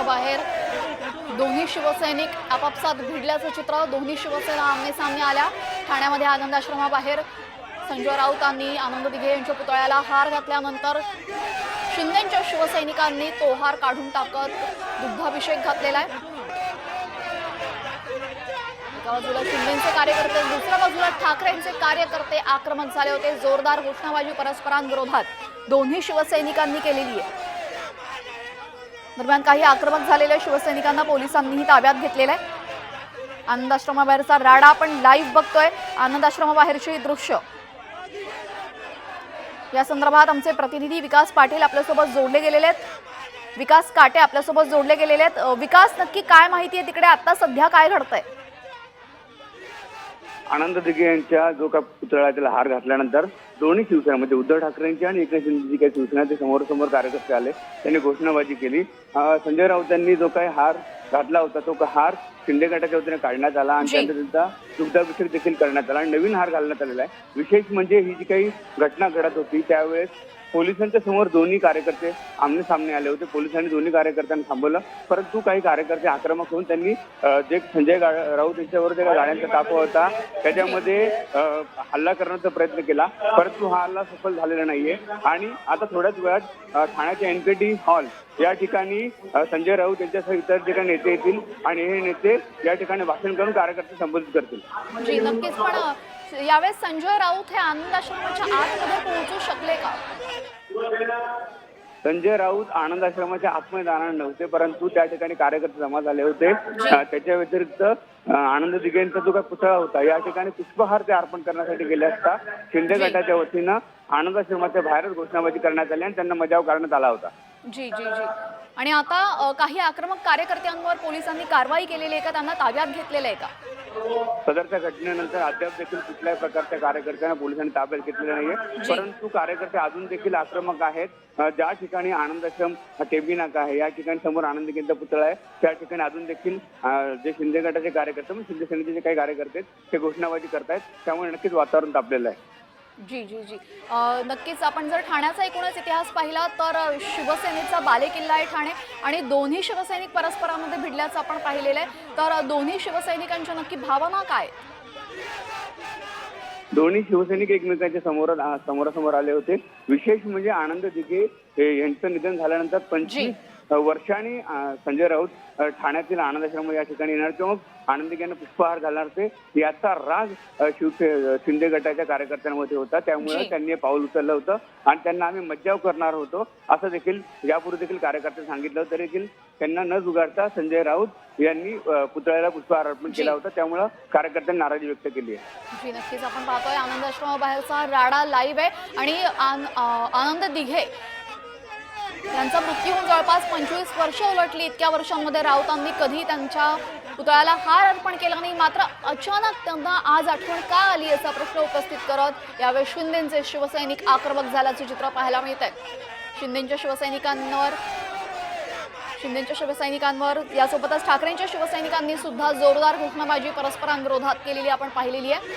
बाहेर दोन्ही शिवसैनिक आपापसात भिडल्याचं चित्र, दोन्ही शिवसेना आमने सामने आल्या। ठाण्यामध्ये आनंद आश्रमाबाहेर संजय राऊतांनी आनंद दिघे यांच्या पुतळ्याला हार घातल्यानंतर शिंदेंच्या शिवसैनिकांनी तो हार काढून टाकत दुग्धाभिषेक घातलेला आहे। एका बाजूला शिंदेंचे कार्यकर्ते, दुसऱ्या बाजूला ठाकरेंचे कार्यकर्ते आक्रमक झाले होते। जोरदार घोषणाबाजी परस्परांविरोधात दोन्ही शिवसैनिकांनी केलेली आहे। दरम्यान काही आक्रमक झालेल्या शिवसैनिकांना पोलिसांनीही ताब्यात घेतलेलं आहे। आनंद आश्रमाबाहेरचा राडा आपण लाईव्ह बघतोय। आनंद आश्रमाबाहेरची दृश्य, या संदर्भात आमचे प्रतिनिधी विकास पाटील आपल्यासोबत जोडले गेलेले आहेत। विकास काटे आपल्यासोबत जोडले गेलेले आहेत। विकास, नक्की काय माहिती आहे तिकडे, आता सध्या काय घडतंय? आनंद दिघे यांच्या जो का पुतळ्याला हार घातल्यानंतर दोन्ही शिवसेना म्हणजे उद्धव ठाकरेंची आणि एकनाथ शिंदेची काही शिवसेनाचे समोरासमोर कार्यकर्ते आले, त्यांनी घोषणाबाजी केली। संजय राऊतांनी जो काही हार घातला होता तो हार शिंदे गटाच्या वतीने काढण्यात आला आणि त्यानंतर त्यांचा दुग्धाभिषेक देखील करण्यात आला आणि नवीन हार घालण्यात आलेला आहे। विशेष म्हणजे ही जी काही घटना घडत होती त्यावेळेस पोलिसांच्या समोर दोन्ही कार्यकर्ते आमने सामने आले होते। पोलिसांनी दोन्ही कार्यकर्त्यांना थांबवलं, परंतु काही कार्यकर्ते आक्रमक होऊन त्यांनी जे संजय राऊत यांच्यावर ज्या गाड्यांचा ताफा होता त्याच्यामध्ये हल्ला करण्याचा प्रयत्न केला, परंतु हा हल्ला सफल झालेला नाहीये। आणि आता थोड्याच वेळात ठाण्याच्या NKT हॉल या ठिकाणी संजय राऊत यांच्यासह इतर जे काही नेते येतील आणि हे नेते या ठिकाणी भाषण करून कार्यकर्ते संबोधित करतील। नक्कीच, पण यावेळेस संजय राऊत हे आनंद आश्रमाच्या आतमध्ये पोहोचू शकले का? संजय राऊत आनंद आश्रमाच्या आतमध्ये जाणार नव्हते, परंतु त्या ठिकाणी कार्यकर्ते जमा झाले होते। त्याच्या व्यतिरिक्त आनंद दिघे यांचा जो काही पुतळा होता या ठिकाणी पुष्पहार ते अर्पण करण्यासाठी गेले असता शिंदे गटाच्या वतीनं आनंद आश्रमाच्या बाहेरच घोषणाबाजी करण्यात आली आणि त्यांना मजाव करण्यात आला होता। जी जी जी आणि आता काही आक्रमक कार्यकर्त्यांवर पोलिसांनी कारवाई केलेली आहे का, त्यांना ताब्यात घेतलेलं आहे का? सदरच्या घटनेनंतर अद्याप देखील कुठल्याही प्रकारच्या कार्यकर्त्यांना पोलिसांनी ताब्यात घेतलेले नाहीये, परंतु कार्यकर्ते अजून देखील आक्रमक आहेत। ज्या ठिकाणी आनंद आश्रम टेबी नाका आहे या ठिकाणी समोर आनंद दिघेंचा पुतळा आहे त्या ठिकाणी अजून देखील जे शिंदे गटाचे कार्यकर्ते म्हणजे शिंदे सेनेचे जे काही कार्यकर्ते ते घोषणाबाजी करतायत, त्यामुळे नक्कीच वातावरण तापलेलं आहे। जी जी जी नक्कीच, आपण जर ठाण्याचा एकूणच इतिहास पाहिला तर शिवसेनेचा बालेकिल्ला आहे ठाणे आणि दोन्ही शिवसैनिक परस्परांमध्ये भिडल्याचं आपण पाहिलेलं आहे। तर दोन्ही शिवसैनिकांच्या नक्की भावना काय? दोन्ही शिवसैनिक एकमेकांच्या समोरासमोर आले होते। विशेष म्हणजे आनंद दिघे यांचं निधन झाल्यानंतर 25 वर्षांनी संजय राऊत ठाण्यातील आनंद आश्रम या ठिकाणी येणार किंवा आनंद दिघे यांना पुष्पहार घालणार ते याचा राग शिंदे गटाच्या कार्यकर्त्यांमध्ये होता, त्यामुळे त्यांनी पाऊल उचललं होतं आणि त्यांना आम्ही मज्जाव करणार होतो असं देखील यापूर्वी देखील कार्यकर्त्यांनी सांगितलं होतं। तरी देखील त्यांना न जुगारता संजय राऊत यांनी पुतळ्याला पुष्पहार अर्पण केला होता, त्यामुळे कार्यकर्त्यांनी नाराजी व्यक्त केली आहे। जी नक्कीच, आपण पाहतोय आनंद आश्रमाबाहेरचा राडा लाईव्ह आहे आणि आनंद दिघे यांचा मृत्यू होऊन जवळपास 25 वर्ष उलटली। इतक्या वर्षांमध्ये राऊतांनी कधी त्यांच्या पुतळ्याला हार अर्पण केला नाही, मात्र अचानक त्यांना आज आठवण का आली असा प्रश्न उपस्थित करत यावेळी शिंदेचे शिवसैनिक आक्रमक झाल्याचे चित्र पाहायला मिळत आहे. शिंदेच्या शिवसैनिकांवर यासोबतच ठाकरेंच्या शिवसैनिकांनी सुद्धा जोरदार घोषणाबाजी परस्परांविरोधात केलेली आपण पाहिलेली आहे.